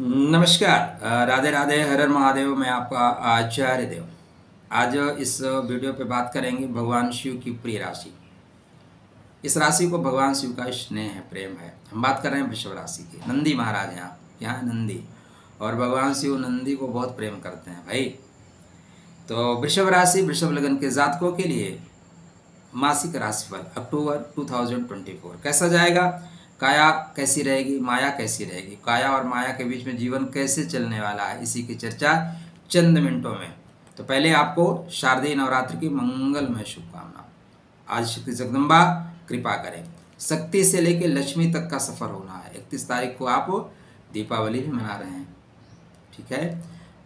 नमस्कार। राधे राधे, हर हर महादेव। मैं आपका आचार्य देव। आज इस वीडियो पे बात करेंगे भगवान शिव की प्रिय राशि। इस राशि को भगवान शिव का स्नेह है, प्रेम है। हम बात कर रहे हैं वृषभ राशि की। नंदी महाराज यहाँ है नंदी, और भगवान शिव नंदी को बहुत प्रेम करते हैं भाई। तो वृषभ राशि, वृषभ लगन के जातकों के लिए मासिक राशिफल अक्टूबर 2024 कैसा जाएगा। काया कैसी रहेगी, माया कैसी रहेगी, काया और माया के बीच में जीवन कैसे चलने वाला है, इसी की चर्चा चंद मिनटों में। तो पहले आपको शारदीय नवरात्र की मंगलमय शुभकामना। आज शक्ति जगदम्बा कृपा करें। शक्ति से लेकर लक्ष्मी तक का सफर होना है। 31 तारीख को आप दीपावली भी मना रहे हैं, ठीक है।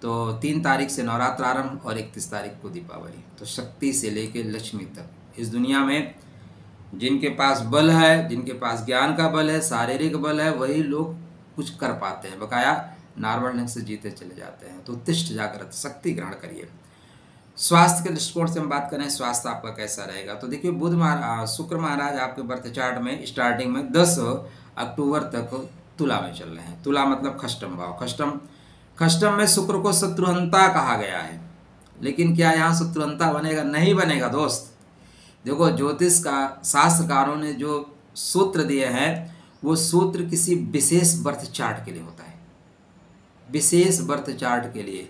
तो 3 तारीख से नवरात्र आरंभ और 31 तारीख को दीपावली। तो शक्ति से लेकर लक्ष्मी तक इस दुनिया में जिनके पास बल है, जिनके पास ज्ञान का बल है, शारीरिक बल है, वही लोग कुछ कर पाते हैं। बकाया नॉर्मल ढंग से जीते चले जाते हैं। तो उत्तिष्ठ जागृत, शक्ति ग्रहण करिए। स्वास्थ्य के दृष्टिकोण से हम बात करें, स्वास्थ्य आपका कैसा रहेगा। तो देखिए, शुक्र महाराज आपके बर्थ चार्ट में स्टार्टिंग में 10 अक्टूबर तक तुला में चल रहे हैं। तुला मतलब खष्टम भाव। खष्टम में शुक्र को शत्रुहंता कहा गया है, लेकिन क्या यहाँ शत्रुहंता बनेगा? नहीं बनेगा दोस्त। देखो, ज्योतिष का शास्त्रकारों ने जो सूत्र दिए हैं, वो सूत्र किसी विशेष बर्थ चार्ट के लिए होता है, विशेष बर्थ चार्ट के लिए।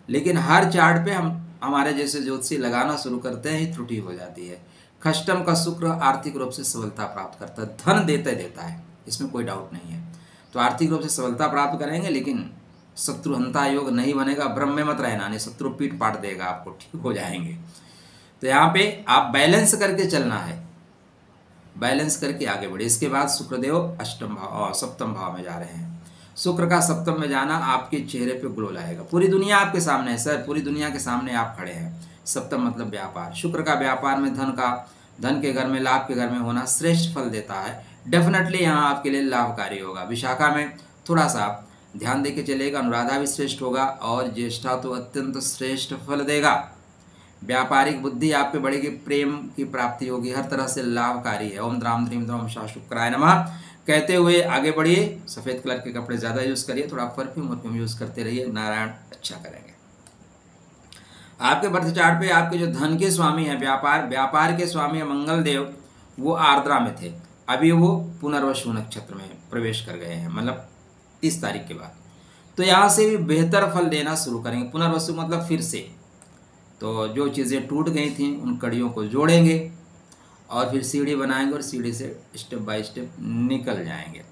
लेकिन हर चार्ट पे हमारे जैसे ज्योतिषी लगाना शुरू करते हैं, ही त्रुटि हो जाती है। खष्टम का शुक्र आर्थिक रूप से सबलता प्राप्त करता है, धन देता है, इसमें कोई डाउट नहीं है। तो आर्थिक रूप से सबलता प्राप्त करेंगे, लेकिन शत्रुहंता योग नहीं बनेगा। भ्रम में मत रहना, नहीं शत्रु पीट पाट देगा आपको, ठीक हो जाएंगे। तो यहाँ पे आप बैलेंस करके चलना है, बैलेंस करके आगे बढ़े। इसके बाद शुक्रदेव अष्टम भाव और सप्तम भाव में जा रहे हैं। शुक्र का सप्तम में जाना आपके चेहरे पे ग्लो लाएगा। पूरी दुनिया आपके सामने है सर, पूरी दुनिया के सामने आप खड़े हैं। सप्तम मतलब व्यापार। शुक्र का व्यापार में धन के घर में, लाभ के घर में होना श्रेष्ठ फल देता है। डेफिनेटली यहाँ आपके लिए लाभकारी होगा। विशाखा में थोड़ा सा ध्यान देके चलेगा। अनुराधा भी श्रेष्ठ होगा, और ज्येष्ठा तो अत्यंत श्रेष्ठ फल देगा। व्यापारिक बुद्धि आपके बढ़ेगी, प्रेम की प्राप्ति होगी, हर तरह से लाभकारी है। ओम द्राम द्रीम द्रम शाह शुक्राय नमः कहते हुए आगे बढ़िए। सफ़ेद कलर के कपड़े ज़्यादा यूज़ करिए, थोड़ा परफ्यूम यूज़ करते रहिए। नारायण अच्छा करेंगे। आपके बर्थ चार्ट पे आपके जो धन के स्वामी हैं, व्यापार के स्वामी है मंगल देव, वो आर्द्रा में थे। अभी वो पुनर्वसु नक्षत्र में प्रवेश कर गए हैं, मतलब 30 तारीख के बाद। तो यहाँ से भी बेहतर फल देना शुरू करेंगे। पुनर्वसु मतलब फिर से। तो जो चीज़ें टूट गई थी उन कड़ियों को जोड़ेंगे, और फिर सीढ़ी बनाएंगे, और सीढ़ी से स्टेप बाय स्टेप निकल जाएंगे।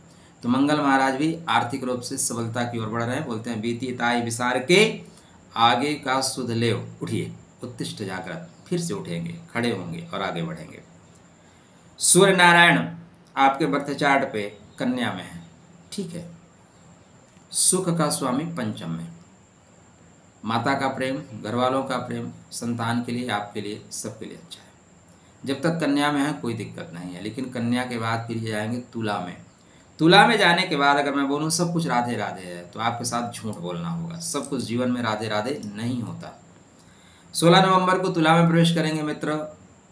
तो मंगल महाराज भी आर्थिक रूप से सबलता की ओर बढ़ रहे हैं। बोलते हैं, बीती ताई विसार के आगे का सुध लेव। उठिए, उत्तिष्ठ जागृत, फिर से उठेंगे, खड़े होंगे और आगे बढ़ेंगे। सूर्य नारायण आपके बर्थ चार्ट पे कन्या में है, ठीक है। सुख का स्वामी पंचम में। माता का प्रेम, घर वालों का प्रेम, संतान के लिए, आपके लिए, सबके लिए अच्छा है। जब तक कन्या में है कोई दिक्कत नहीं है, लेकिन कन्या के बाद फिर ये जाएंगे तुला में। तुला में जाने के बाद अगर मैं बोलूँ सब कुछ राधे राधे है, तो आपके साथ झूठ बोलना होगा। सब कुछ जीवन में राधे राधे नहीं होता। 16 नवंबर को तुला में प्रवेश करेंगे मित्र।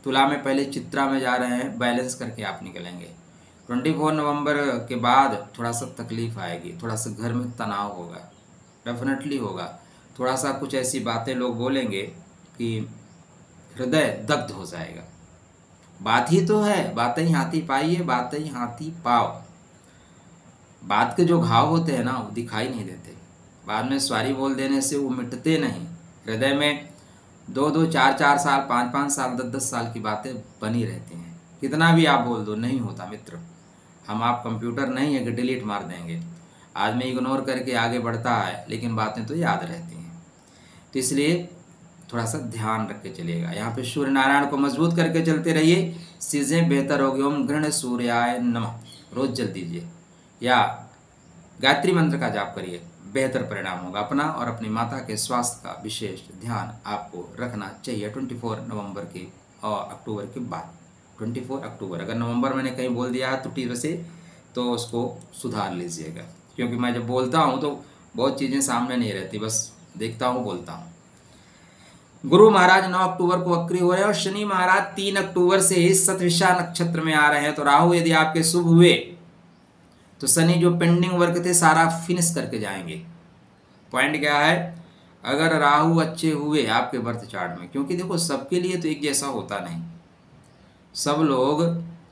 तुला में पहले चित्रा में जा रहे हैं, बैलेंस करके आप निकलेंगे। 24 नवंबर के बाद थोड़ा सा तकलीफ आएगी, थोड़ा सा घर में तनाव होगा, डेफिनेटली होगा। थोड़ा सा कुछ ऐसी बातें लोग बोलेंगे कि हृदय दग्ध हो जाएगा। बात ही तो है, बातें ही हाथी पाई है, बातें ही हाथी पाओ। बात के जो घाव होते हैं ना, वो दिखाई नहीं देते। बाद में सॉरी बोल देने से वो मिटते नहीं। हृदय में 2-2, 4-4 साल, 5-5 साल, 10-10 साल की बातें बनी रहती हैं। कितना भी आप बोल दो, नहीं होता मित्र। हम आप कंप्यूटर नहीं है कि डिलीट मार देंगे। आदमी इग्नोर करके आगे बढ़ता है, लेकिन बातें तो याद रहती हैं। तो इसलिए थोड़ा सा ध्यान रख के चलिएगा। यहाँ पे सूर्य नारायण को मजबूत करके चलते रहिए, चीज़ें बेहतर होगी। ओम गृण सूर्याय नमः रोज जल दीजिए, या गायत्री मंत्र का जाप करिए, बेहतर परिणाम होगा। अपना और अपनी माता के स्वास्थ्य का विशेष ध्यान आपको रखना चाहिए। 24 नवंबर के और अक्टूबर के बाद। 24 अक्टूबर, अगर नवंबर मैंने कहीं बोल दिया है त्रुटि वैसे, तो उसको सुधार लीजिएगा। क्योंकि मैं जब बोलता हूँ तो बहुत चीज़ें सामने नहीं रहती, बस देखता हूँ, बोलता हूँ। गुरु महाराज 9 अक्टूबर को वक्री हो रहे हैं, और शनि महाराज 3 अक्टूबर से ही शतभिषा नक्षत्र में आ रहे हैं। तो राहु यदि आपके शुभ हुए तो शनि जो पेंडिंग वर्क थे सारा फिनिश करके जाएंगे। पॉइंट क्या है, अगर राहु अच्छे हुए आपके बर्थ चार्ट में, क्योंकि देखो सबके लिए तो एक जैसा होता नहीं। सब लोग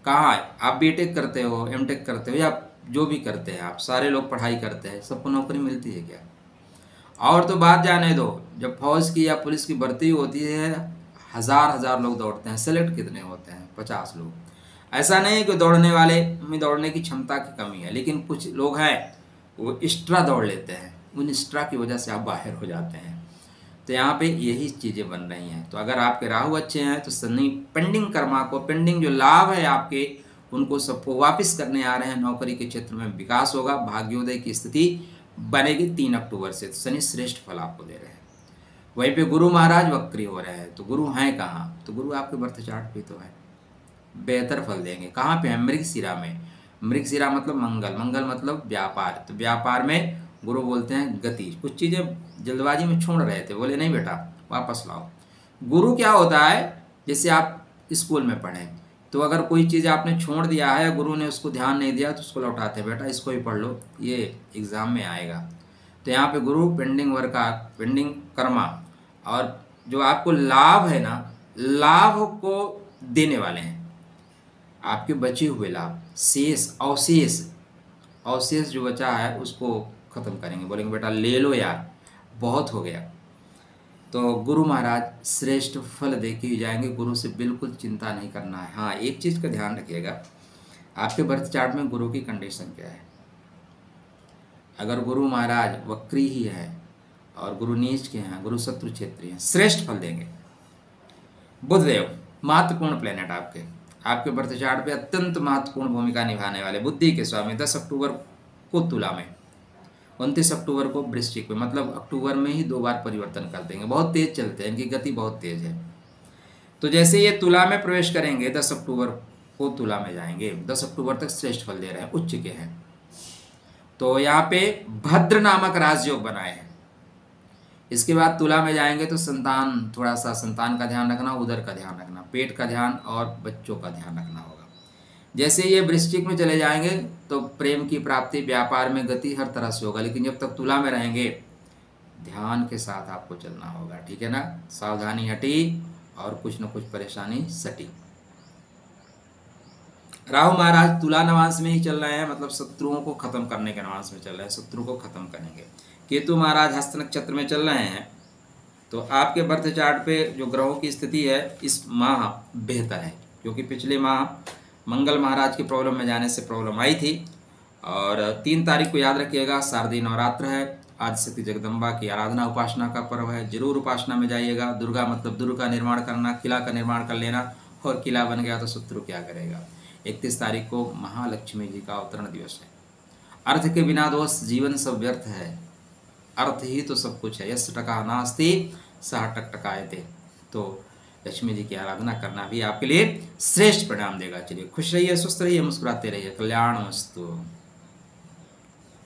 कहाँ है, आप बीटेक करते हो, एमटेक करते हो, या जो भी करते हैं आप, सारे लोग पढ़ाई करते हैं, सबको नौकरी मिलती है क्या? और तो बात जाने दो, जब फौज की या पुलिस की भर्ती होती है हजार हजार लोग दौड़ते हैं, सेलेक्ट कितने होते हैं? 50 लोग। ऐसा नहीं है कि दौड़ने वाले में दौड़ने की क्षमता की कमी है, लेकिन कुछ लोग हैं वो एक्स्ट्रा दौड़ लेते हैं, उन एक्स्ट्रा की वजह से आप बाहर हो जाते हैं। तो यहाँ पे यही चीज़ें बन रही हैं। तो अगर आपके राहु अच्छे हैं तो शनि पेंडिंग कर्मा को, पेंडिंग जो लाभ है आपके, उनको सबको वापस करने आ रहे हैं। नौकरी के क्षेत्र में विकास होगा, भाग्योदय की स्थिति बनेगी 3 अक्टूबर से। तो शनि श्रेष्ठ फल आपको दे रहे हैं। वहीं पे गुरु महाराज वक्री हो रहे हैं, तो गुरु हैं कहाँ? तो गुरु आपके बर्थ चार्ट पे तो है, बेहतर फल देंगे। कहाँ पे है? मृगशिरा में। मृगशिरा मतलब मंगल, मंगल मतलब व्यापार। तो व्यापार में गुरु बोलते हैं गति। कुछ चीज़ें जल्दबाजी में छोड़ रहे थे, बोले नहीं बेटा वापस लाओ। गुरु क्या होता है, जैसे आप स्कूल में पढ़ें, तो अगर कोई चीज़ आपने छोड़ दिया है, गुरु ने उसको ध्यान नहीं दिया, तो उसको लौटाते हैं, बेटा इसको ही पढ़ लो, ये एग्ज़ाम में आएगा। तो यहाँ पे गुरु पेंडिंग वर्क का, पेंडिंग कर्मा, और जो आपको लाभ है ना, लाभ को देने वाले हैं। आपके बचे हुए लाभ, शेष अवशेष जो बचा है उसको खत्म करेंगे। बोलेंगे बेटा ले लो यार, बहुत हो गया। तो गुरु महाराज श्रेष्ठ फल दे के ही जाएंगे। गुरु से बिल्कुल चिंता नहीं करना है। हाँ, एक चीज़ का ध्यान रखिएगा, आपके बर्थ चार्ट में गुरु की कंडीशन क्या है। अगर गुरु महाराज वक्री ही है और गुरु नीच के हैं, गुरु शत्रु क्षेत्रीय हैं, श्रेष्ठ फल देंगे। बुधदेव महत्वपूर्ण प्लेनेट आपके बर्थ चार्ट पे अत्यंत महत्वपूर्ण भूमिका निभाने वाले, बुद्धि के स्वामी। 10 अक्टूबर को तुला में, 29 अक्टूबर को वृश्चिक में, मतलब अक्टूबर में ही 2 बार परिवर्तन कर देंगे। बहुत तेज चलते हैं, इनकी गति बहुत तेज है। तो जैसे ये तुला में प्रवेश करेंगे, 10 अक्टूबर को तुला में जाएंगे, 10 अक्टूबर तक श्रेष्ठ फल दे रहे हैं, उच्च के हैं। तो यहाँ पे भद्र नामक राजयोग बनाए हैं। इसके बाद तुला में जाएंगे तो संतान, थोड़ा सा संतान का ध्यान रखना, उदर का ध्यान रखना, पेट का ध्यान और बच्चों का ध्यान रखना होगा। जैसे ये वृश्चिक में चले जाएंगे तो प्रेम की प्राप्ति, व्यापार में गति हर तरह से होगा। लेकिन जब तक तुला में रहेंगे ध्यान के साथ आपको चलना होगा, ठीक है ना। सावधानी हटी और कुछ न कुछ परेशानी सटी। राहु महाराज तुला नवांश में ही चल रहे हैं, मतलब शत्रुओं को खत्म करने के नवांश में चल रहे हैं, शत्रु को खत्म करेंगे। केतु महाराज हस्त नक्षत्र में चल रहे हैं। तो आपके बर्थ चार्ट पे जो ग्रहों की स्थिति है इस माह बेहतर है, क्योंकि पिछले माह मंगल महाराज की प्रॉब्लम में जाने से प्रॉब्लम आई थी। और 3 तारीख को याद रखिएगा, शारदीय नवरात्र है, आदिशक्ति जगदम्बा की आराधना उपासना का पर्व है। जरूर उपासना में जाइएगा। दुर्गा मतलब दुर्ग का निर्माण करना, किला का निर्माण कर लेना, और किला बन गया तो शत्रु क्या करेगा। 31 तारीख को महालक्ष्मी जी का अवतरण दिवस है। अर्थ के बिना दोष जीवन सब व्यर्थ है, अर्थ ही तो सब कुछ है। यश टका नास्ति सह टकटकायते। तो लक्ष्मी जी की आराधना करना भी आपके लिए श्रेष्ठ परिणाम देगा। चलिए खुश रहिए, स्वस्थ रहिए, मुस्कुराते रहिए। कल्याण मस्तु।